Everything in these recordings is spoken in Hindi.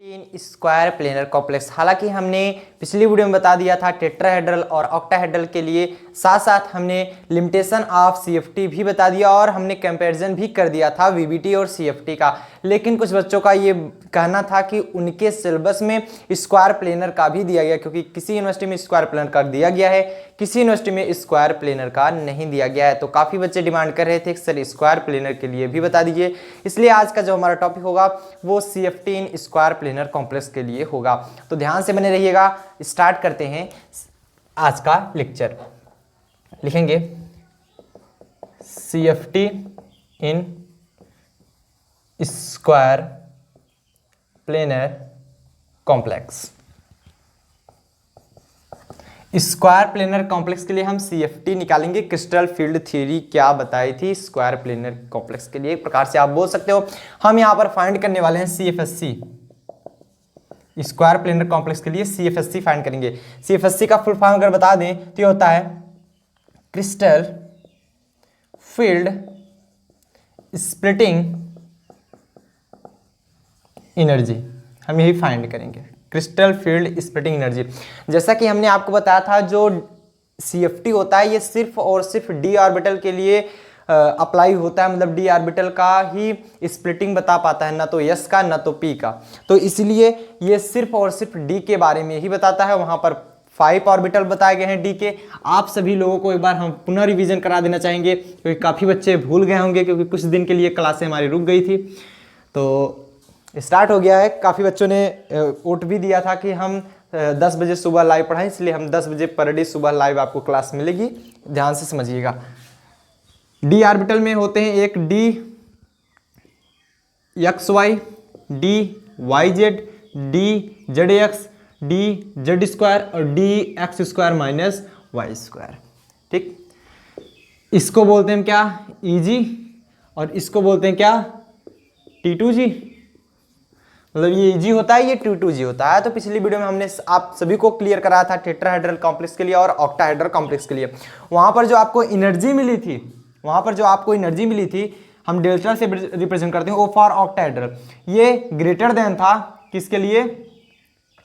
तीन स्क्वायर प्लेनर कॉम्प्लेक्स। हालांकि हमने पिछली वीडियो में बता दिया था टेट्राहेड्रल और ऑक्टाहेड्रल के लिए, साथ साथ हमने लिमिटेशन ऑफ सीएफटी भी बता दिया और हमने कंपैरिजन भी कर दिया था वीबीटी और सीएफटी का। लेकिन कुछ बच्चों का ये कहना था कि उनके सिलेबस में स्क्वायर प्लेनर का भी दिया गया, क्योंकि किसी यूनिवर्सिटी में स्क्वायर प्लेनर का दिया गया है, किसी यूनिवर्सिटी में स्क्वायर प्लेनर का नहीं दिया गया है। तो काफ़ी बच्चे डिमांड कर रहे थे कि सर स्क्वायर प्लेनर के लिए भी बता दीजिए। इसलिए आज का जो हमारा टॉपिक होगा वो CFT in square planar complex के लिए होगा। तो ध्यान से बने रहिएगा। स्टार्ट करते हैं आज का लेक्चर। लिखेंगे CFT in square planar complex. Square planar complex के लिए हम सीएफटी निकालेंगे। क्रिस्टल फील्ड थ्योरी क्या बताई थी स्क्वायर प्लेनर कॉम्प्लेक्स के लिए, एक प्रकार से आप बोल सकते हो। हम यहां पर फाइंड करने वाले हैं सीएफएससी। स्क्वायर प्लेनर कॉम्प्लेक्स के लिए सीएफएससी फाइंड करेंगे। सीएफएससी का फुल फॉर्म अगर बता दें तो ये होता है क्रिस्टल फील्ड स्प्लिटिंग एनर्जी। हम यही फाइंड करेंगे, क्रिस्टल फील्ड स्प्लिटिंग एनर्जी। जैसा कि हमने आपको बताया था, जो सीएफटी होता है ये सिर्फ और सिर्फ डी ऑर्बिटल के लिए अप्लाई होता है, मतलब डी ऑर्बिटल का ही स्प्लिटिंग बता पाता है, ना तो एस का ना तो पी का। तो इसलिए ये सिर्फ और सिर्फ डी के बारे में ही बताता है। वहां पर 5 ऑर्बिटल बताए गए हैं डी के। आप सभी लोगों को एक बार हम पुनः रिवीजन करा देना चाहेंगे, क्योंकि काफ़ी बच्चे भूल गए होंगे, क्योंकि कुछ दिन के लिए क्लासें हमारी रुक गई थी। तो स्टार्ट हो गया है। काफ़ी बच्चों ने वोट भी दिया था कि हम 10 बजे सुबह लाइव पढ़ाएं, इसलिए हम 10 बजे पर डे सुबह लाइव आपको क्लास मिलेगी। ध्यान से समझिएगा। डी ऑर्बिटल में होते हैं एक D X Y, D Y Z, D Z X, D Z square और D X square minus Y square. ठीक, इसको बोलते हैं क्या, ईजी, और इसको बोलते हैं क्या, T2G। मतलब ये इजी होता है, ये T2G होता है। तो पिछली वीडियो में हमने आप सभी को क्लियर कराया था टेट्राहेड्रल कॉम्प्लेक्स के लिए और ऑक्टाहेड्रल कॉम्प्लेक्स के लिए। वहां पर जो आपको एनर्जी मिली थी, हम डेल्टा से रिप्रेजेंट करते हैं, ओ फॉर ऑक्टाहेड्रल। ये ग्रेटर देन था किसके लिए,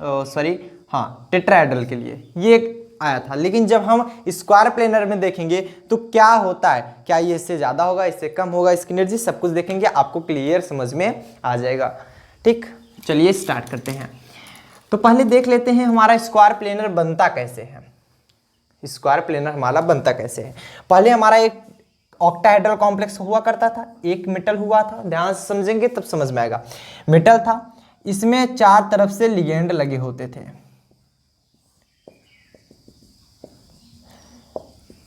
टेट्राहेड्रल के लिए ये आया था। लेकिन जब हम स्क्वायर प्लेनर में देखेंगे तो क्या होता है, क्या ये इससे ज्यादा होगा, इससे कम होगा, इसकी एनर्जी सब कुछ देखेंगे, आपको क्लियर समझ में आ जाएगा। ठीक, चलिए स्टार्ट करते हैं। तो पहले देख लेते हैं हमारा स्क्वायर प्लेनर बनता कैसे है। स्क्वायर प्लेनर हमारा बनता कैसे है। पहले हमारा एक ऑक्टाहेड्रल कॉम्प्लेक्स हुआ करता था, एक मेटल हुआ था। ध्यान से समझेंगे तब समझ में आएगा। मेटल था, इसमें 4 तरफ से लिगेंड लगे होते थे।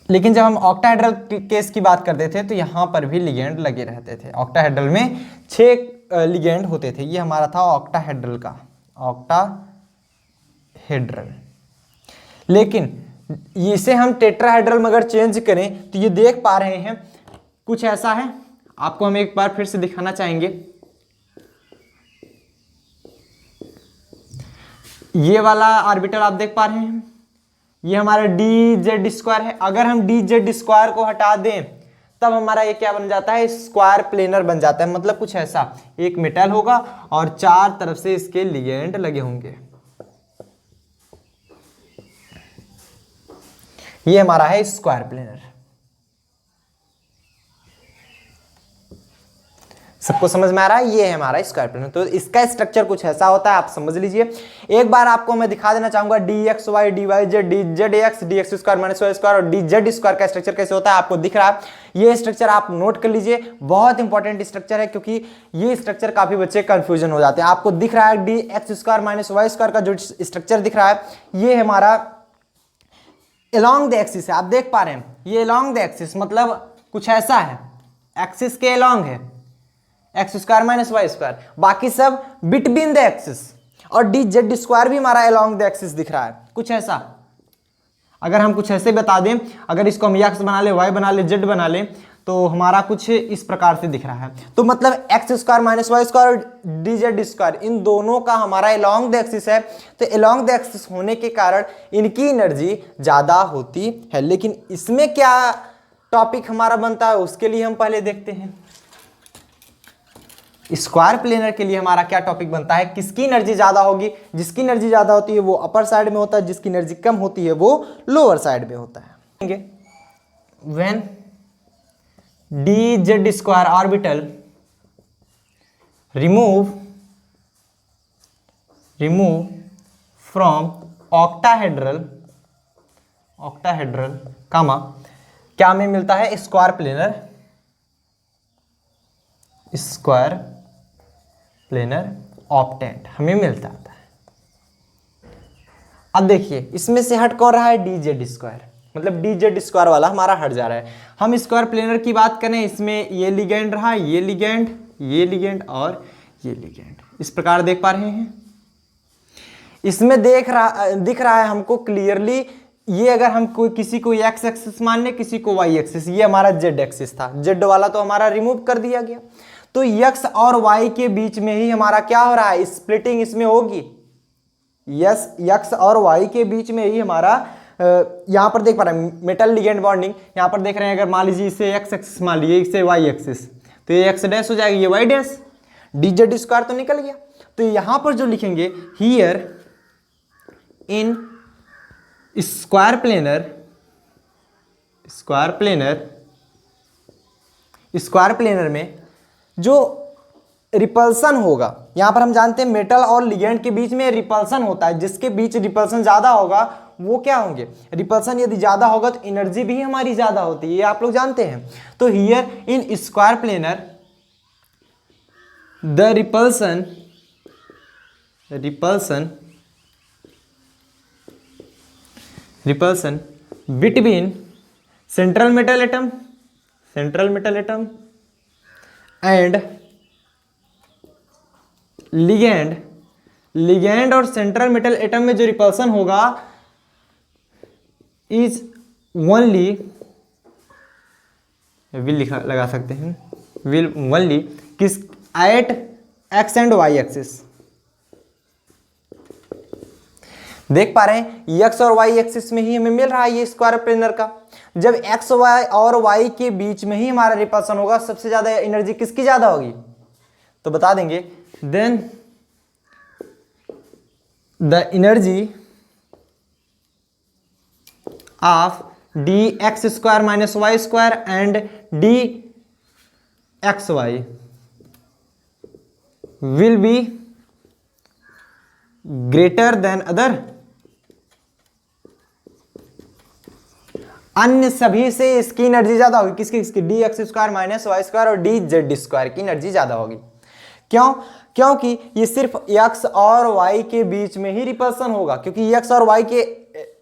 लेकिन जब हम ऑक्टाहेड्रल केस की बात करते थे तो यहां पर भी लिगेंड लगे रहते थे। ऑक्टाहेड्रल में 6 लिगेंड होते थे। ये हमारा था ऑक्टाहेड्रल का, ऑक्टाहेड्रल। लेकिन इसे हम टेट्राहेड्रल में अगर चेंज करें तो ये देख पा रहे हैं कुछ ऐसा है। आपको हम एक बार फिर से दिखाना चाहेंगे। ये वाला ऑर्बिटल आप देख पा रहे हैं, ये हमारा डी जेड स्क्वायर है। अगर हम डी जेड स्क्वायर को हटा दें तब हमारा ये क्या बन जाता है, स्क्वायर प्लेनर बन जाता है। मतलब कुछ ऐसा, एक मेटल होगा और 4 तरफ से इसके लिगेंड लगे होंगे। ये हमारा है स्क्वायर प्लेनर। सबको समझ में आ रहा है, ये है हमारा स्क्वायर प्लेनर। तो इसका स्ट्रक्चर कुछ ऐसा होता है, आप समझ लीजिए। एक बार आपको मैं दिखा देना चाहूंगा D X Y, D Y Z, D Z X, D X square minus Y square और डी जेड स्क्वायर का स्ट्रक्चर कैसे होता है आपको दिख रहा है। ये स्ट्रक्चर आप नोट कर लीजिए, बहुत इंपॉर्टेंट स्ट्रक्चर है, क्योंकि ये स्ट्रक्चर काफी बच्चे कंफ्यूजन हो जाते हैं। आपको दिख रहा है D X square minus Y square का जो स्ट्रक्चर दिख रहा है, ये हमारा along द एक्सिस है। आप देख पा रहे हैं ये along द एक्सिस, मतलब कुछ ऐसा है, एक्सिस के along है, X square minus Y square. बाकी सब बिटवीन द एक्सिस। और डी जेड स्क्वायर भी हमारा along द एक्सिस दिख रहा है, कुछ ऐसा। अगर हम कुछ ऐसे बता दें, अगर इसको हम एक्स बना ले, वाई बना ले, जेड बना ले, तो हमारा कुछ इस प्रकार से दिख रहा है। तो मतलब X square minus Y square और डी जेड स्क्वायर, इन दोनों का हमारा along द एक्सिस है। तो along द एक्सिस होने के कारण इनकी एनर्जी ज्यादा होती है। लेकिन इसमें क्या टॉपिक हमारा बनता है, उसके लिए हम पहले देखते हैं। स्क्वायर प्लेनर के लिए हमारा क्या टॉपिक बनता है, किसकी एनर्जी ज्यादा होगी, जिसकी एनर्जी ज्यादा होती है वो अपर साइड में होता है, जिसकी एनर्जी कम होती है वो लोअर साइड में होता है। When dz square orbital remove from octahedral comma क्या में मिलता है, स्क्वायर प्लेनर ऑप्टेंट हमें मिलता है। अब देखिए इसमें से हट कौन रहा है, dz स्क्वायर, मतलब dz स्क्वायर वाला हमारा हट जा रहा है। हम स्क्वायर प्लेनर की बात करें, इसमें ये लिगेंड रहा, ये लिगेंड और ये लिगेंड, इस प्रकार देख पा रहे हैं। इसमें दिख रहा है हमको क्लियरली, ये अगर हम कोई किसी को एक्स एक्सिस मान ले, किसी को वाई एक्सिस, ये हमारा जेड एक्सिस था, जेड वाला तो हमारा रिमूव कर दिया गया। तो यक्स और वाई के बीच में ही हमारा क्या हो रहा है, स्प्लिटिंग इसमें होगी। यस, यक्स और वाई के बीच में ही हमारा यहां पर देख पा रहे हैं मेटल लिगेंड बॉन्डिंग, यहां पर देख रहे हैं। अगर मान लीजिए इसे एक्स एक्सिस मान लीजिए, इसे वाई एक्सिस, तो ये एक्स डैश हो जाएगी, ये वाई डैश, dz स्क्वायर तो निकल गया। तो यहां पर जो लिखेंगे, हियर इन स्क्वायर प्लेनर में जो रिपल्सन होगा, यहां पर हम जानते हैं मेटल और लिगेंड के बीच में रिपल्सन होता है, जिसके बीच रिपल्सन ज्यादा होगा वो क्या होंगे, रिपल्सन यदि ज्यादा होगा तो एनर्जी भी हमारी ज्यादा होती है, ये आप लोग जानते हैं। तो here in square planar the repulsion between central metal atom and ligand और सेंट्रल मेटल एटम में जो रिपल्सन होगा इज ओनली, विल लगा सकते हैं, विल ओनली किस, at X and Y axis. देख पा रहे हैं एक्स और वाई एक्सिस में ही हमें मिल रहा है ये स्क्वायर प्लेनर का। जब एक्स वाई और वाई के बीच में ही हमारा रिपल्सन होगा, सबसे ज्यादा एनर्जी किसकी ज्यादा होगी, तो बता देंगे, then the energy of D X square minus Y square and D X Y will be greater than other. अन्य सभी से इसकी एनर्जी ज्यादा होगी, किसकी D X square minus Y square और डी जेड स्क्वायर की एनर्जी ज्यादा होगी। क्यों, क्योंकि ये सिर्फ एक्स और वाई के बीच में ही रिपल्सन होगा, क्योंकि एक्स और वाई के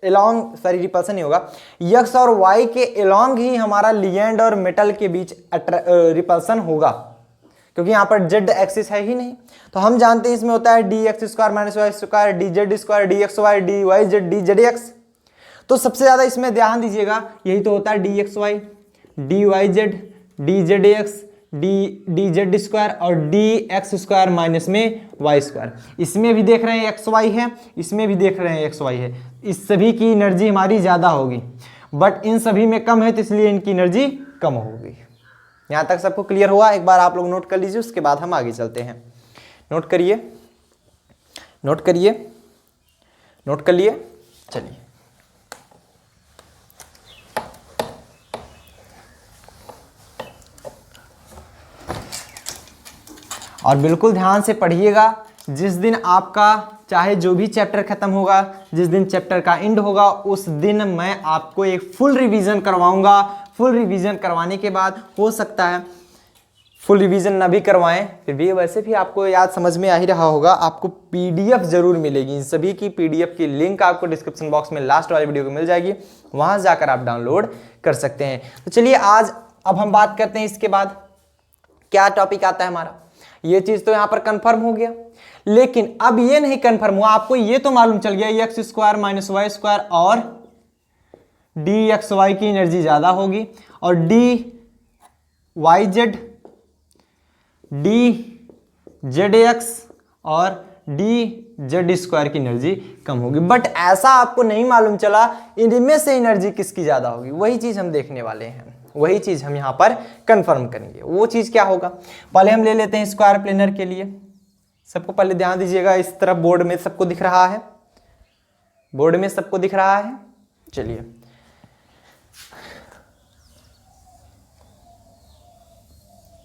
एलोंग, सॉरी रिपल्सन नहीं होगा, एक्स और वाई के एलोंग ही हमारा लिगेंड और मेटल के बीच रिपल्सन होगा, क्योंकि यहां पर जेड एक्सिस है ही नहीं। तो हम जानते हैं इसमें होता है D X square minus Y square, D Z square, D X Y, D Y Z, D Z X. तो सबसे ज्यादा इसमें ध्यान दीजिएगा, यही तो होता है D X Y, D Y Z, D Z X, D Z square और डी एक्स स्क्वायर माइनस में वाई स्क्वायर। इसमें भी देख रहे हैं एक्स वाई है, इसमें भी देख रहे हैं एक्स वाई है, इस सभी की एनर्जी हमारी ज्यादा होगी, बट इन सभी में कम है, तो इसलिए इनकी एनर्जी कम होगी। यहां तक सबको क्लियर हुआ, एक बार आप लोग नोट कर लीजिए, उसके बाद हम आगे चलते हैं। नोट करिए, नोट करिए, नोट कर लिए, चलिए। और बिल्कुल ध्यान से पढ़िएगा, जिस दिन आपका चाहे जो भी चैप्टर खत्म होगा, जिस दिन चैप्टर का एंड होगा, उस दिन मैं आपको एक फुल रिवीजन करवाऊंगा। फुल रिवीजन करवाने के बाद हो सकता है फुल रिवीजन ना भी करवाएं, फिर भी वैसे भी आपको याद समझ में आ ही रहा होगा। आपको पीडीएफ जरूर मिलेगी, इन सभी की पीडीएफ की लिंक आपको डिस्क्रिप्शन बॉक्स में लास्ट वाली वीडियो को मिल जाएगी, वहां जाकर आप डाउनलोड कर सकते हैं। तो चलिए आज अब हम बात करते हैं इसके बाद क्या टॉपिक आता है हमारा। ये चीज तो यहां पर कंफर्म हो गया, लेकिन अब ये नहीं कंफर्म हुआ, आपको ये तो मालूम चल गया X square minus Y square और डी एक्स वाई की एनर्जी ज्यादा होगी और D Y Z, D Z X और डी जेड स्क्वायर की एनर्जी कम होगी। बट ऐसा आपको नहीं मालूम चला इनमें से एनर्जी किसकी ज्यादा होगी, वही चीज हम देखने वाले हैं। वही चीज हम यहाँ पर कंफर्म करेंगे। वो चीज क्या होगा, पहले हम ले लेते हैं स्क्वायर प्लेनर के लिए। सबको पहले ध्यान दीजिएगा, इस तरफ बोर्ड में सबको दिख रहा है, बोर्ड में सबको दिख रहा है। चलिए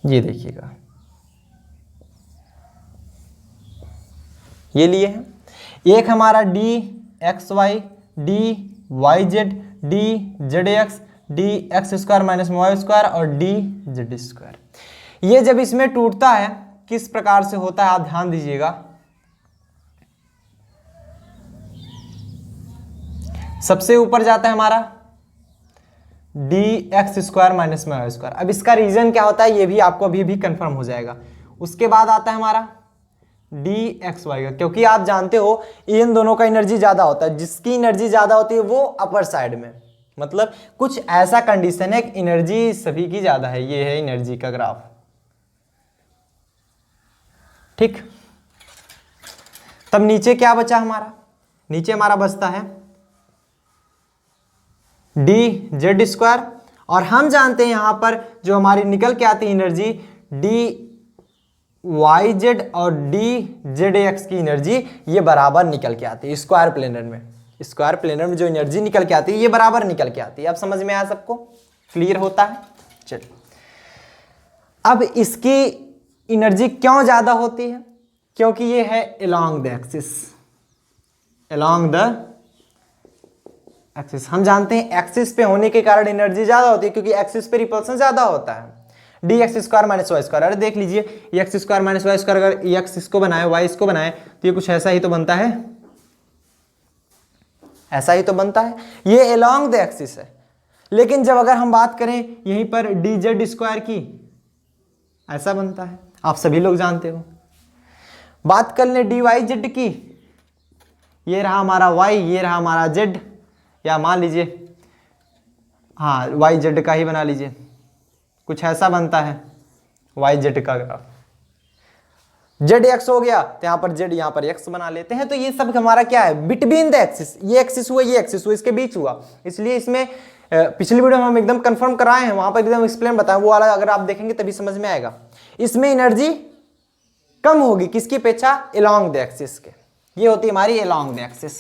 ये देखिएगा, ये लिए हैं, एक हमारा D X Y, D Y Z, D Z X, D X square minus Y square और डी जेड स्क्वायर। ये जब इसमें टूटता है किस प्रकार से होता है आप ध्यान दीजिएगा। सबसे ऊपर जाता है हमारा D X square minus Y square. अब इसका रीजन क्या होता है ये भी आपको अभी भी कंफर्म हो जाएगा। उसके बाद आता है हमारा डी एक्स वाई का, क्योंकि आप जानते हो इन दोनों का एनर्जी ज्यादा होता है, जिसकी एनर्जी ज्यादा होती है वो अपर साइड में, मतलब कुछ ऐसा कंडीशन है कि एनर्जी सभी की ज्यादा है। ये है एनर्जी का ग्राफ, ठीक। तब नीचे क्या बचा हमारा, नीचे हमारा बचता है डी जेड स्क्वायर, और हम जानते हैं यहां पर जो हमारी निकल के आती है एनर्जी डी वाई जेड और डी जेड एक्स की एनर्जी ये बराबर निकल के आती है स्क्वायर प्लेनर में। स्क्वायर प्लेनर में जो एनर्जी निकल के आती है ये बराबर निकल के आती है। अब समझ में आया सबको, क्लियर होता है। चलिए अब इसकी एनर्जी क्यों ज्यादा होती है, क्योंकि ये है along the axis, along the axis. हम जानते हैं एक्सिस पे होने के कारण एनर्जी ज्यादा होती है, क्योंकि एक्सिस पे रिपल्सन ज्यादा होता है। D X square minus Y square, अरे देख लीजिए X square minus Y square, अगर एक्स इसको बनाए वाई इसको बनाए तो ये कुछ ऐसा ही तो बनता है, ऐसा ही तो बनता है। ये अलोंग द एक्सिस है। लेकिन जब अगर हम बात करें यहीं पर डी जेड स्क्वायर की, ऐसा बनता है, आप सभी लोग जानते हो। बात कर लें डी वाई जेड की, ये रहा हमारा वाई, ये रहा हमारा जेड, या मान लीजिए हाँ वाई जेड का ही बना लीजिए, कुछ ऐसा बनता है वाई जेड का ग्राफ। जेड एक्स हो गया तो यहाँ पर जेड, यहाँ पर एक्स बना लेते हैं। तो ये सब हमारा क्या है, बिटवीन द एक्सिस, ये एक्सिस हुआ ये एक्सिस हुआ, इसके बीच हुआ। इसलिए इसमें पिछली वीडियो में हम एकदम कंफर्म कराए हैं, वहां पर एकदम एक्सप्लेन बताया, वो वाला अगर आप देखेंगे तभी समझ में आएगा। इसमें एनर्जी कम होगी किसकी अपेक्षा, अलोंग द एक्सिस के। ये होती है हमारी अलोंग द एक्सिस।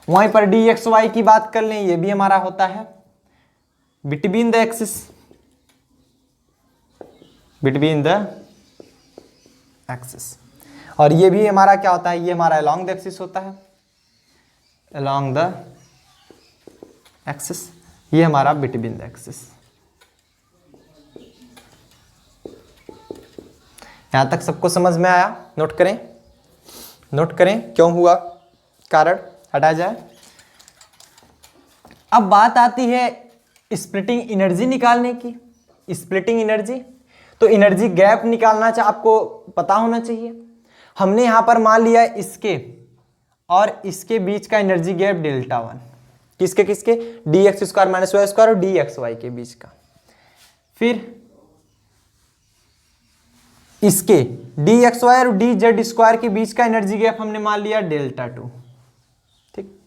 वहीं पर डी एक्स वाई की बात कर लें, ये भी हमारा होता है between the axis, between the axis. और ये भी हमारा क्या होता है, ये हमारा अलोंग द एक्सिस होता है, अलोंग द एक्सिस। ये हमारा बिटवीन द एक्सिस। यहां तक सबको समझ में आया, नोट करें, नोट करें क्यों हुआ कारण, हटा जाए। अब बात आती है स्प्लिटिंग एनर्जी निकालने की। स्प्लिटिंग एनर्जी तो एनर्जी गैप निकालना आपको पता होना चाहिए। हमने यहां पर मान लिया इसके और इसके बीच का एनर्जी गैप डेल्टा वन, किसके किसके, D X square minus Y square और डी एक्स वाई के बीच का। फिर इसके डी एक्स वाई और डी जेड स्क्वायर के बीच का एनर्जी गैप हमने मान लिया डेल्टा टू, ठीक।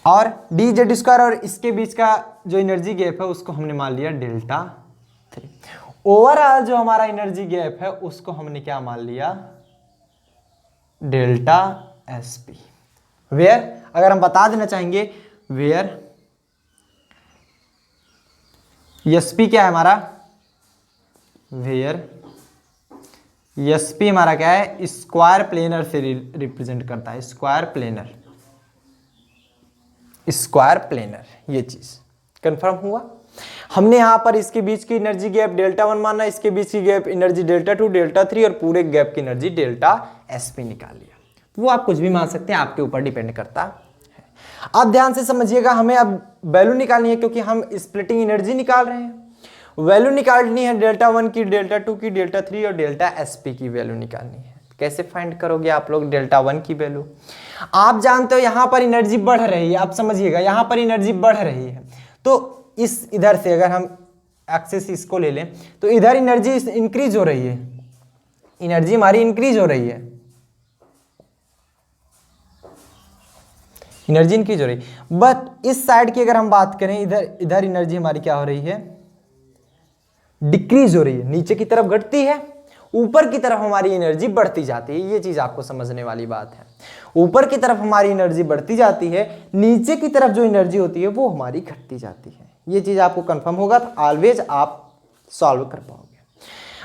और डी जेड स्क्वायर और इसके बीच का जो एनर्जी गैप है उसको हमने मान लिया डेल्टा थ्री। ओवरऑल जो हमारा एनर्जी गैप है उसको हमने क्या मान लिया, डेल्टा एस पी। वेयर, अगर हम बता देना चाहेंगे वेयर एस पी क्या है हमारा, वेयर एस पी हमारा क्या है, स्क्वायर प्लेनर से रिप्रेजेंट करता है, स्क्वायर प्लेनर, स्क्वायर प्लेनर। ये चीज कंफर्म हुआ। हमने यहां पर इसके बीच की एनर्जी गैप डेल्टा वन माना, इसके बीच की gap energy delta two, delta three और पूरे गैप की एनर्जी डेल्टा एस पी निकाल लिया। वो आप कुछ भी मान सकते हैं, आपके ऊपर डिपेंड करता है। आप ध्यान से समझिएगा, हमें अब वैल्यू निकालनी है क्योंकि हम स्प्लिटिंग एनर्जी निकाल रहे हैं। वैल्यू निकालनी है डेल्टा वन की, डेल्टा टू की, डेल्टा थ्री और डेल्टा एस पी की वैल्यू निकालनी है। कैसे फाइंड करोगे आप लोग डेल्टा वन की वैल्यू, आप जानते हो यहां पर एनर्जी बढ़ रही है, आप समझिएगा यहां पर एनर्जी बढ़ रही है, तो इस इधर से अगर हम एक्सिस इसको ले लें तो इधर एनर्जी इंक्रीज हो रही है, एनर्जी हमारी इंक्रीज हो रही है। एनर्जी इंक्रीज हो रही है। बट इस साइड की अगर हम बात करें, इधर इधर एनर्जी हमारी क्या हो रही है, डिक्रीज हो रही है, नीचे की तरफ घटती है, ऊपर की तरफ हमारी एनर्जी बढ़ती जाती है। ये चीज आपको समझने वाली बात है। ऊपर की तरफ हमारी एनर्जी बढ़ती जाती है, नीचे की तरफ जो एनर्जी होती है वो हमारी घटती जाती है। ये चीज आपको कंफर्म होगा तो ऑलवेज आप सॉल्व कर पाओगे।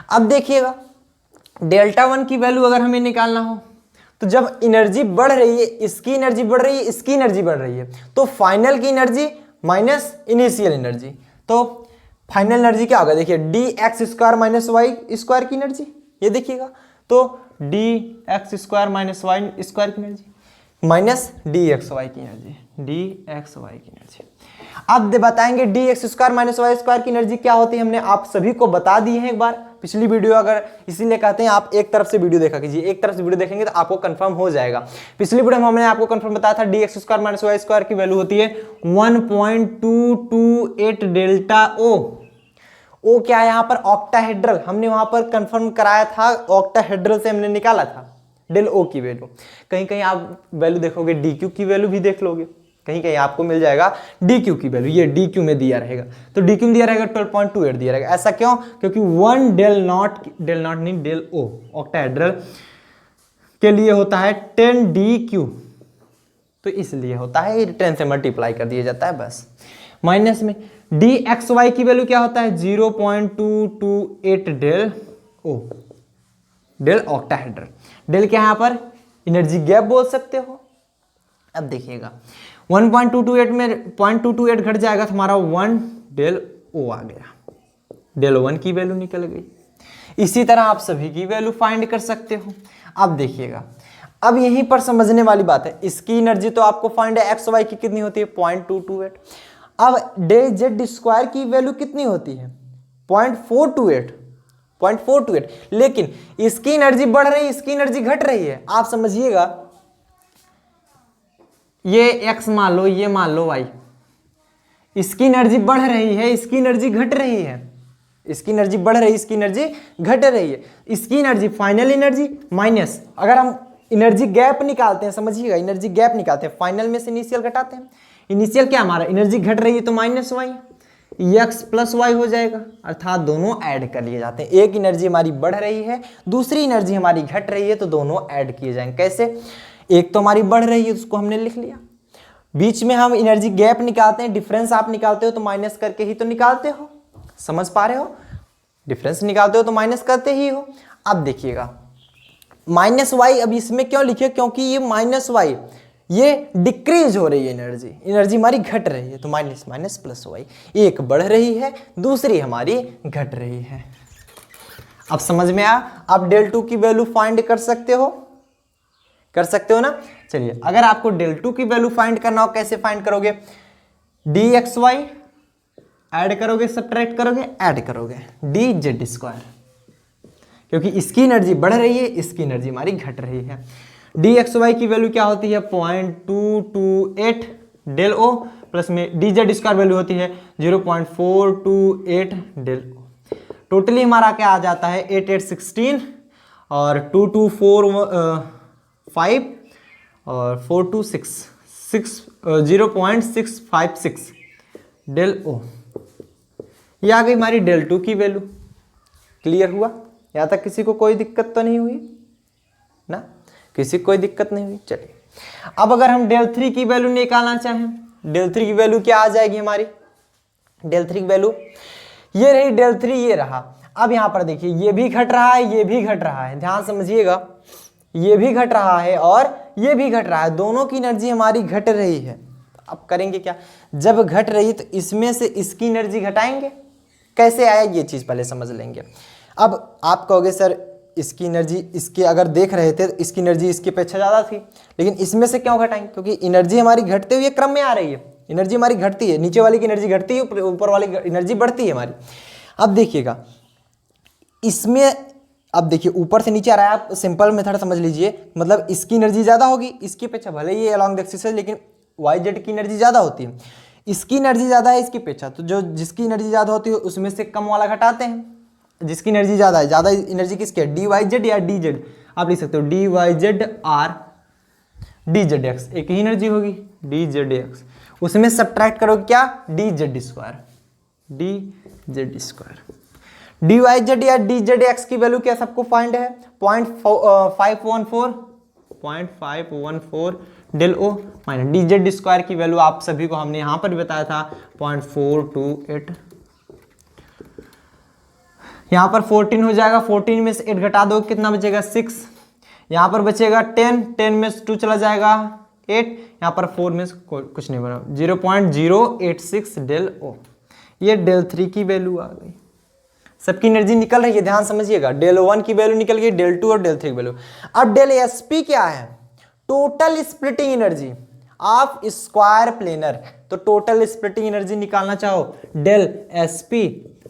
अब देखिएगा, डेल्टा वन की वैल्यू अगर हमें निकालना हो तो जब एनर्जी बढ़ रही है, इसकी एनर्जी बढ़ रही है, इसकी एनर्जी बढ़ रही है, तो फाइनल की एनर्जी माइनस इनिशियल एनर्जी, तो फाइनल एनर्जी क्या होगा, देखिए D X square minus Y square की एनर्जी, ये देखिएगा, तो D X square minus Y square की energy minus D X Y की एनर्जी, डी एक्स वाई की एनर्जी। अब बताएंगे D X square minus Y square की एनर्जी क्या होती है, हमने आप सभी को बता दी है एक बार पिछली वीडियो, अगर इसीलिए कहते हैं आप एक तरफ से वीडियो देखा कीजिए, एक तरफ से वीडियो देखेंगे तो आपको कंफर्म हो जाएगा। पिछली वीडियो में हमने आपको कंफर्म बताया था D X square minus Y square की वैल्यू होती है 1.228 डेल्टा ओ। ओ क्या है यहाँ पर, ऑक्टाहेड्रल, हमने वहां पर कंफर्म कराया था, ऑक्टाहेड्रल से हमने निकाला था डेल ओ की वैल्यू। कहीं कहीं आप वैल्यू देखोगे डी क्यू की वैल्यू भी देख लोगे, कहीं कहीं आपको मिल जाएगा डी क्यू की वैल्यू, ये डी क्यू में दिया रहेगा, तो डी क्यू में दिया रहेगा 12.28 दिया रहेगा। ऐसा क्यों, क्योंकि 1 डेल नॉट नहीं डेल ओ ऑक्टाहेड्रल के लिए होता है 10 डी क्यू, तो इसलिए होता है 10 से मल्टीप्लाई कर दिया जाता है बस। माइनस में डी एक्स वाई की वैल्यू क्या होता है 0.228 del O, del octahedral. Del क्या यहाँ पर एनर्जी गैप बोल सकते हो। अब देखिएगा 1.228 में 0.228 घट जाएगा तो हमारा 1 डेल ओ आ गया, डेल वन की वैल्यू निकल गई। इसी तरह आप सभी की वैल्यू फाइंड कर सकते हो। अब देखिएगा, अब यहीं पर समझने वाली बात है, इसकी एनर्जी तो आपको फाइंड है एक्स वाई की कितनी होती है 0.228। अब डे जेड स्क्वायर की वैल्यू कितनी होती है 0.428, लेकिन इसकी एनर्जी बढ़ रही है, इसकी एनर्जी घट रही है। आप समझिएगा, ये x मान लो, ये मान लो y, इसकी एनर्जी बढ़ रही है, इसकी एनर्जी घट रही है, इसकी एनर्जी बढ़ रही है, इसकी एनर्जी घट रही है। इसकी एनर्जी फाइनल एनर्जी माइनस, अगर हम एनर्जी गैप निकालते हैं, समझिएगा एनर्जी गैप निकालते हैं, फाइनल में से इनिशियल घटाते हैं। इनिशियल क्या हमारा एनर्जी घट रही है तो minus Y, X plus Y हो जाएगा, अर्थात दोनों ऐड कर लिए जाते हैं। एक एनर्जी हमारी बढ़ रही है, दूसरी एनर्जी हमारी घट रही है, तो दोनों ऐड किए जाएंगे। कैसे, एक तो हमारी बढ़ रही है उसको हमने लिख लिया, बीच में हम एनर्जी गैप निकालते हैं, डिफरेंस आप निकालते हो तो माइनस करके ही तो निकालते हो, समझ पा रहे हो, डिफरेंस निकालते हो तो माइनस करते ही हो। अब देखिएगा माइनस वाई, अब इसमें क्यों लिखे, क्योंकि ये माइनस वाई ये डिक्रीज हो रही है, एनर्जी हमारी घट रही है, तो माइनस माइनस प्लस वाई, एक बढ़ रही है दूसरी हमारी घट रही है। अब समझ में आया, आप डेल टू की वैल्यू फाइंड कर सकते हो ना। चलिए, अगर आपको डेल टू की वैल्यू फाइंड करना हो, कैसे फाइंड करोगे, डी एक्स वाई ऐड करोगे, सब्ट्रैक्ट करोगे, ऐड करोगे डी जेड स्क्वायर, क्योंकि इसकी एनर्जी बढ़ रही है, इसकी एनर्जी हमारी घट रही है। डी एक्स वाई की वैल्यू क्या होती है 0.228 डेल ओ, प्लस में डी जेड स्क्वायर वैल्यू होती है 0.428 डेल ओ। टोटली हमारा क्या आ जाता है 8816 और 2245 और 426 0.656 डेल ओ। ये आ गई हमारी डेल टू की वैल्यू। क्लियर हुआ, यहाँ तक किसी को कोई दिक्कत तो नहीं हुई ना, किसी को कोई दिक्कत नहीं हुई। चलिए, अब अगर हम डेल थ्री की वैल्यू निकालना चाहें, डेल थ्री की वैल्यू क्या आ जाएगी हमारी, डेल थ्री की वैल्यू ये रही, डेल थ्री ये रहा। अब यहाँ पर देखिए ये भी घट रहा है, ये भी घट रहा है, ध्यान समझिएगा, ये भी घट रहा है और ये भी घट रहा है, दोनों की एनर्जी हमारी घट रही है। अब करेंगे क्या, जब घट रही है तो इसमें से इसकी एनर्जी घटाएंगे, कैसे आया ये चीज पहले समझ लेंगे। अब आप कहोगे सर इसकी एनर्जी, इसके अगर देख रहे थे तो इसकी एनर्जी इसकी अपेक्षा ज़्यादा थी, लेकिन इसमें से क्यों घटाएंगे, क्योंकि एनर्जी हमारी घटते हुए क्रम में आ रही है, एनर्जी हमारी घटती है, नीचे वाली की एनर्जी घटती है, ऊपर वाली एनर्जी बढ़ती है हमारी। अब देखिएगा इसमें, अब देखिए ऊपर से नीचे आ रहा है, आप सिंपल मेथड समझ लीजिए, मतलब इसकी एनर्जी ज़्यादा होगी, इसकी अपेक्षा, भले ही अलॉन्ग द एक्सिस है लेकिन वाई जेड की एनर्जी ज़्यादा होती है, इसकी एनर्जी ज़्यादा है इसकी अपेक्षा, तो जो जिसकी एनर्जी ज़्यादा होती है उसमें से कम वाला घटाते हैं, जिसकी एनर्जी ज़्यादा है, ज़्यादा एनर्जी किसकी है, डी वाई जेड या डी जेड, आप लिख सकते हो D Y Z or D Z X, एक ही एनर्जी होगी, डी जेड एक्स, उसमें सब्ट्रैक्ट करो क्या, D Z square, D Z square. D Y Z या डी जेड एक्स की वैल्यू क्या सबको फाइंड है, 0.514 del O minus D Z square की वैल्यू आप सभी को हमने यहां पर भी बताया था 0.428। यहां पर 14 हो जाएगा, 14 में से 8 घटा दो कितना बचेगा 6, यहां पर बचेगा 10, 10 में से 2 चला जाएगा 8, यहां पर 4 में से कुछ नहीं बना, 0.086 डेल ओ। ये डेल 3 की वैल्यू आ गई। सबकी एनर्जी निकल रही है, ध्यान समझिएगा, डेल 1 की वैल्यू निकल गई, डेल 2 और डेल 3 की वैल्यू। अब डेल एसपी क्या है, total splitting energy of square planar. तो टोटल स्प्लिटिंग एनर्जी निकालना चाहो डेल एसपी,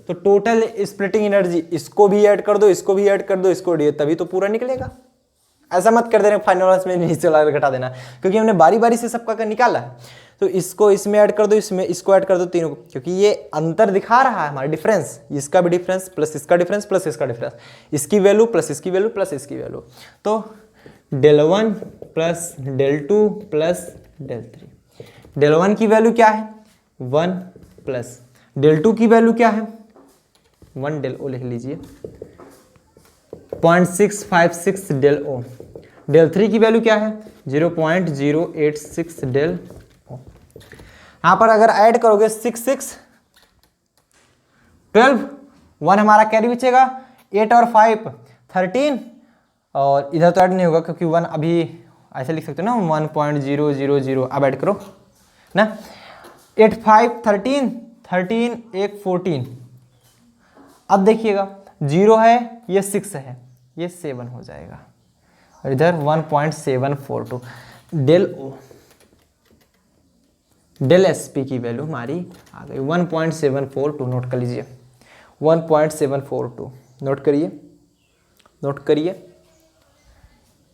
तो टोटल स्प्लिटिंग एनर्जी, इसको भी ऐड कर दो, इसको भी ऐड कर दो, इसको तभी तो पूरा निकलेगा। ऐसा मत कर देना फाइनल में नीचे वाला घटा देना, क्योंकि हमने बारी बारी से सबका का निकाला है। तो इसको इसमें ऐड कर दो, इसमें इसको ऐड कर दो, तीनों को, क्योंकि ये अंतर दिखा रहा है हमारा डिफरेंस, इसका भी डिफरेंस प्लस इसका डिफरेंस प्लस इसका डिफरेंस, इसकी वैल्यू प्लस इसकी वैल्यू प्लस इसकी वैल्यू। तो del 1 plus del 2 plus del 3। Del 1 की वैल्यू क्या है 1 प्लस डेल 2 की वैल्यू क्या है 1 डेल ओ, लिख लीजिए 0.656 डेल ओ। डेल 3 की वैल्यू क्या है 0.086 डेल ओ। यहां पर अगर ऐड करोगे 6 6 12, 1 हमारा कैरी बचेगा, 8 और 5 13, और इधर तो ऐड नहीं होगा क्योंकि 1 अभी ऐसे लिख सकते हो ना 1.000, अब ऐड करो ना, 8 5 13, 13 1 14। अब देखिएगा 0 है, ये 6 है, ये 7 हो जाएगा, और इधर 1.742 डेल ओ। डेल एसपी की वैल्यू हमारी आ गई 1.742, नोट कर लीजिए 1.742, नोट करिए, नोट करिए,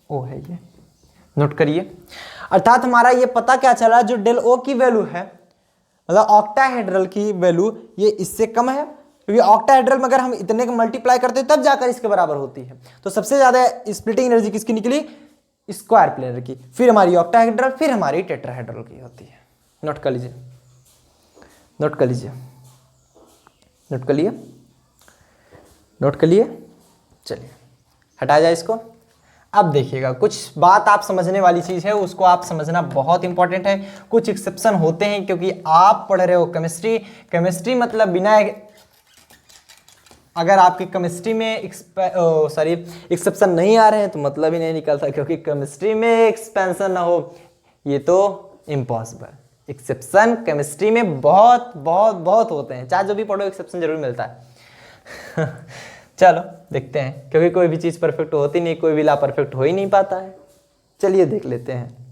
ओ है ये, नोट करिए। अर्थात हमारा ये पता क्या चला, जो डेल ओ की वैल्यू है मतलब ऑक्टाहेड्रल की वैल्यू, ये इससे कम है, क्योंकि ऑक्टाहेड्रल में अगर हम इतने का मल्टीप्लाई करते हैं तब जाकर इसके बराबर होती है। तो सबसे ज्यादा स्प्लिटिंग एनर्जी किसकी निकली, स्क्वायर प्लेनर की, फिर हमारी ऑक्टाहेड्रल, फिर हमारी टेट्राहेड्रल की होती है। नोट कर लीजिए, नोट कर लीजिए, नोट कर लिए, नोट कर लिए। चलिए हटा जाए इसको। अब देखिएगा कुछ बात आप समझने वाली चीज है, उसको आप समझना बहुत इंपॉर्टेंट है। कुछ एक्सेप्शन होते हैं, क्योंकि आप पढ़ रहे हो केमिस्ट्री, केमिस्ट्री मतलब बिना, अगर आपकी केमिस्ट्री में एक्सेप्शन नहीं आ रहे हैं तो मतलब ही नहीं निकलता, क्योंकि केमिस्ट्री में एक्सपेंशन ना हो ये तो इम्पॉसिबल। एक्सेप्शन केमिस्ट्री में बहुत बहुत बहुत होते हैं, चाहे जो भी पढ़ो एक्सेप्शन जरूर मिलता है। चलो देखते हैं, क्योंकि कोई भी चीज़ परफेक्ट होती नहीं, कोई भी ला परफेक्ट हो ही नहीं पाता है। चलिए देख लेते हैं।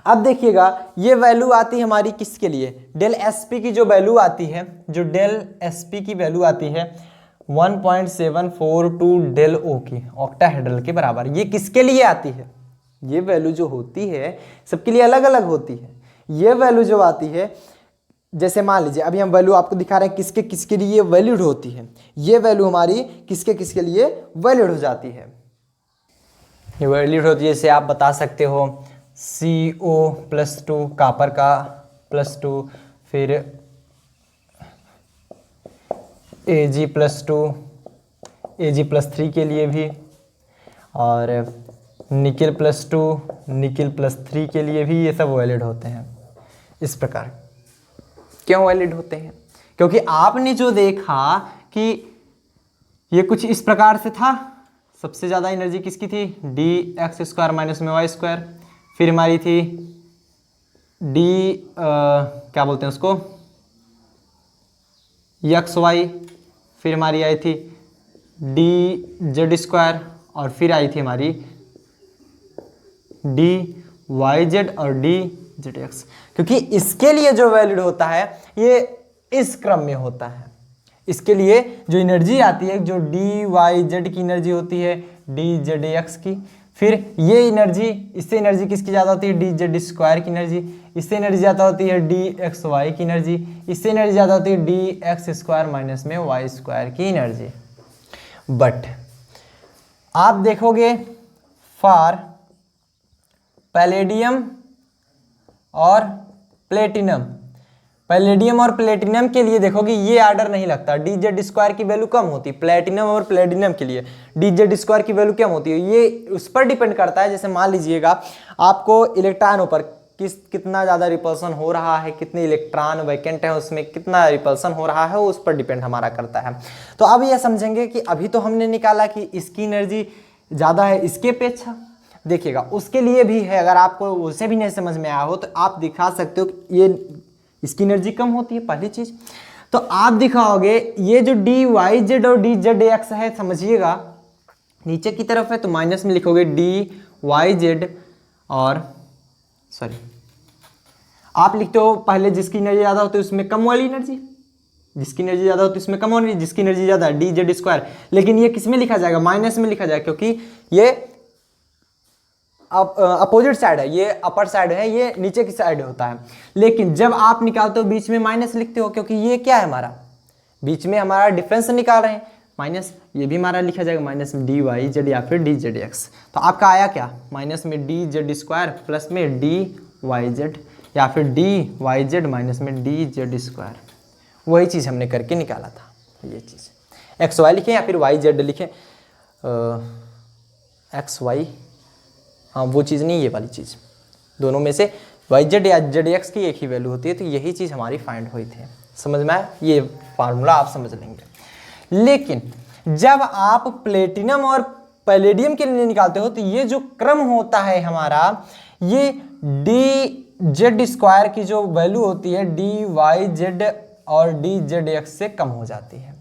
अब देखिएगा ये वैल्यू आती है हमारी किसके लिए, डेल एसपी की जो वैल्यू आती है, जो डेल एसपी की वैल्यू आती है 1.742 डेल ओ की, ऑक्टाहेड्रल के बराबर। ये किसके लिए आती है, ये वैल्यू जो होती है सबके लिए अलग अलग होती है। ये वैल्यू जो आती है, जैसे मान लीजिए अभी हम वैल्यू आपको दिखा रहे हैं किसके किसके लिए वैलिड होती है, ये वैल्यू हमारी किसके किसके लिए वैलिड हो जाती है, ये वैलिड होती है। जैसे आप बता सकते हो CO+2 कॉपर का +2, फिर Ag+2, Ag+3 के लिए भी, और निकिल +2, निकिल +3 के लिए भी ये सब वैलिड होते हैं। इस प्रकार क्यों वैलिड होते हैं, क्योंकि आपने जो देखा कि ये कुछ इस प्रकार से था, सबसे ज़्यादा एनर्जी किसकी थी dx² - my², फिर हमारी थी क्या बोलते हैं उसको xy, फिर हमारी आई थी dz², और फिर आई थी हमारी dyz और dzx। क्योंकि इसके लिए जो वैलिड होता है ये इस क्रम में होता है। इसके लिए जो एनर्जी आती है, जो dyz की एनर्जी होती है dzx की, फिर ये एनर्जी, इससे एनर्जी किसकी ज़्यादा होती है dz² की एनर्जी, इससे एनर्जी ज़्यादा होती है dxy की एनर्जी, इससे एनर्जी ज़्यादा होती है dx² - y² की एनर्जी। बट आप देखोगे फॉर पैलेडियम और प्लेटिनम। पैलेडियम और प्लेटिनम के लिए देखो कि ये आर्डर नहीं लगता, डीजेड स्क्वायर की वैल्यू कम होती है। प्लेटिनम और प्लेटिनम के लिए डीजेड स्क्वायर की वैल्यू कम होती है। ये उस पर डिपेंड करता है, जैसे मान लीजिएगा आपको इलेक्ट्रॉनों पर कितना ज़्यादा रिपल्सन हो रहा है, कितने इलेक्ट्रॉन वैकेंट है, उसमें कितना रिपल्सन हो रहा है, उस पर डिपेंड हमारा करता है। तो अब ये समझेंगे कि अभी तो हमने निकाला कि इसकी एनर्जी ज़्यादा है इसके अपेक्षा। देखिएगा उसके लिए भी है, अगर आपको उसे भी नहीं समझ में आया हो तो आप दिखा सकते हो कि ये इसकी एनर्जी कम होती है, पहली चीज़। तो आप दिखाओगे ये जो डी वाई जेड और डी जेड एक्स है, समझिएगा नीचे की तरफ है तो माइनस में लिखोगे डी वाई जेड और सॉरी आप लिखते हो पहले जिसकी एनर्जी ज़्यादा होती है उसमें कम वाली एनर्जी, जिसकी एनर्जी ज़्यादा होती है उसमें कम वाली, जिसकी एनर्जी ज़्यादा है डी जेड स्क्वायर। लेकिन ये किस में लिखा जाएगा? माइनस में लिखा जाएगा, क्योंकि ये अपोजिट साइड है, ये अपर साइड है, ये नीचे की साइड होता है। लेकिन जब आप निकालते हो बीच में माइनस लिखते हो, क्योंकि ये क्या है हमारा, बीच में हमारा डिफरेंस निकाल रहे हैं माइनस, ये भी हमारा लिखा जाएगा माइनस में डी वाई जेड या फिर डी जेड एक्स। तो आपका आया क्या? माइनस में डी जेड स्क्वायर प्लस में डी वाई जेड या फिर डी वाई जेड माइनस में डी जेड स्क्वायर। वही चीज़ हमने करके निकाला था, ये चीज़ एक्स वाई लिखें या फिर वाई जेड लिखें, एक्स वाई, हाँ वो चीज़ नहीं, ये वाली चीज़, दोनों में से वाई जेड या जेड एक्स की एक ही वैल्यू होती है। तो यही चीज़ हमारी फाइंड हुई थी, समझ में आया? ये फार्मूला आप समझ लेंगे। लेकिन जब आप प्लेटिनम और पैलेडियम के लिए निकालते हो तो ये जो क्रम होता है हमारा, ये डी जेड स्क्वायर की जो वैल्यू होती है डी वाई जेड और डी जेड एक्स से कम हो जाती है,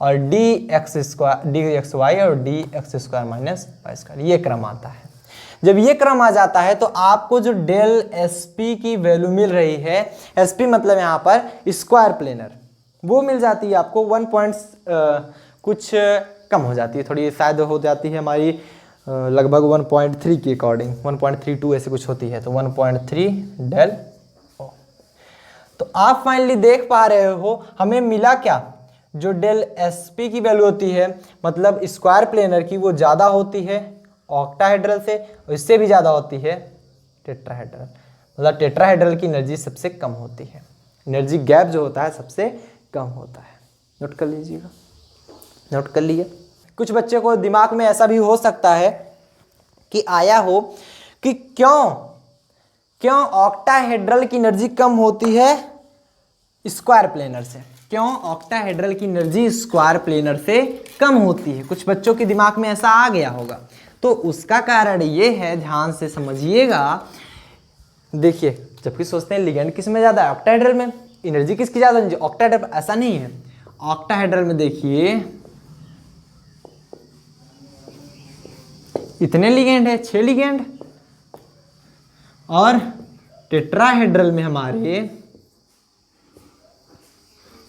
और D X square, D X Y और D X square minus Y square, ये क्रम आता है। जब ये क्रम आ जाता है तो आपको जो डेल एस पी की वैल्यू मिल रही है, एस पी मतलब यहाँ पर स्क्वायर प्लेनर, वो मिल जाती है आपको 1 कुछ कम हो जाती है, थोड़ी शायद हो जाती है हमारी लगभग 1.3 के अकॉर्डिंग, 1.32 ऐसे कुछ होती है, तो 1.3 डेल ओ। तो आप फाइनली देख पा रहे हो हमें मिला क्या? जो डेल एस पी की वैल्यू होती है, मतलब स्क्वायर प्लेनर की, वो ज़्यादा होती है ऑक्टाहेड्रल से, और इससे भी ज़्यादा होती है टेट्राहेड्रल। मतलब टेट्राहेड्रल की एनर्जी सबसे कम होती है, एनर्जी गैप जो होता है सबसे कम होता है। नोट कर लीजिएगा, नोट कर लिए। कुछ बच्चे को दिमाग में ऐसा भी हो सकता है कि आया हो कि क्यों ऑक्टाहेड्रल की एनर्जी कम होती है स्क्वायर प्लेनर से, क्यों ऑक्टाहेड्रल की एनर्जी स्क्वायर प्लेनर से कम होती है। कुछ बच्चों के दिमाग में ऐसा आ गया होगा, तो उसका कारण ये है, ध्यान से समझिएगा। देखिए जबकि सोचते हैं लिगेंड किस में ज़्यादा है, ऑक्टाहेड्रल में, एनर्जी किसकी ज़्यादा है, ऑक्टाहेड्रल। ऐसा नहीं है, ऑक्टाहेड्रल में देखिए इतने लिगेंड है, 6 लिगेंड, और टेट्राहेड्रल में हमारे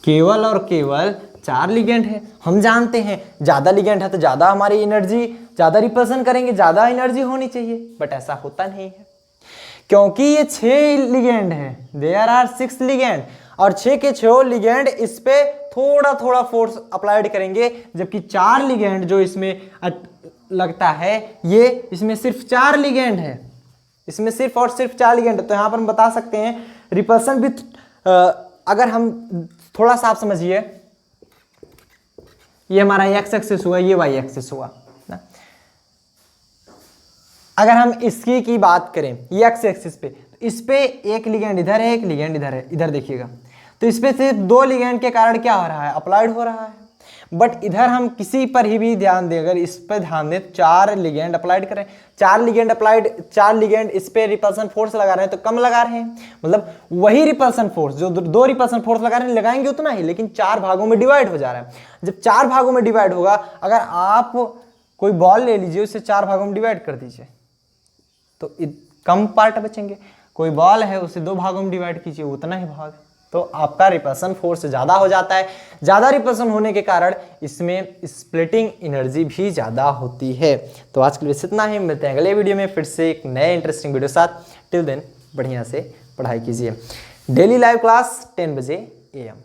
केवल और केवल 4 लिगेंड है। हम जानते हैं ज़्यादा लिगेंड है तो ज़्यादा हमारी एनर्जी, ज़्यादा रिपल्सन करेंगे, ज़्यादा एनर्जी होनी चाहिए, बट ऐसा होता नहीं है, क्योंकि ये 6 लिगेंड है, देयर आर 6 लिगेंड, और 6 के 6 लिगेंड इस पे थोड़ा थोड़ा फोर्स अप्लाइड करेंगे, जबकि 4 लिगेंड जो इसमें लगता है, ये इसमें सिर्फ 4 लिगेंड है, इसमें सिर्फ और सिर्फ 4 लिगेंड है। तो यहाँ पर हम बता सकते हैं रिपल्सन भी, अगर हम थोड़ा सा आप समझिए, ये हमारा एक्स एक्सिस हुआ, ये वाई एक्सिस हुआ ना। अगर हम इसकी की बात करें ये एक्स एक्सिस पे, तो इस पे एक लिगेंड इधर है, एक लिगेंड इधर है, इधर देखिएगा, तो इस पे सिर्फ 2 लिगेंड के कारण क्या हो रहा है, अप्लाइड हो रहा है। बट इधर हम किसी पर ही भी ध्यान दें, अगर इस पर ध्यान दें, 4 लिगेंड अप्लाइड करें, 4 लिगेंड अप्लाइड, 4 लिगेंड इस पे रिपल्सन फोर्स लगा रहे हैं तो कम लगा रहे हैं, मतलब वही रिपल्सन फोर्स जो 2 रिपल्सन फोर्स लगा रहे हैं लगाएंगे उतना ही, लेकिन 4 भागों में डिवाइड हो जा रहा है। जब 4 भागों में डिवाइड होगा, अगर आप कोई बॉल ले लीजिए, उसे 4 भागों में डिवाइड कर दीजिए तो कम पार्ट बचेंगे। कोई बॉल है उसे 2 भागों में डिवाइड कीजिए, उतना ही भाग, तो आपका रिपल्सन फोर्स ज़्यादा हो जाता है। ज़्यादा रिपल्सन होने के कारण इसमें स्प्लिटिंग एनर्जी भी ज़्यादा होती है। तो आज के लिए इतना ही, मिलते हैं अगले वीडियो में फिर से एक नए इंटरेस्टिंग वीडियो साथ। टिल देन बढ़िया से पढ़ाई कीजिए। डेली लाइव क्लास 10 बजे AM।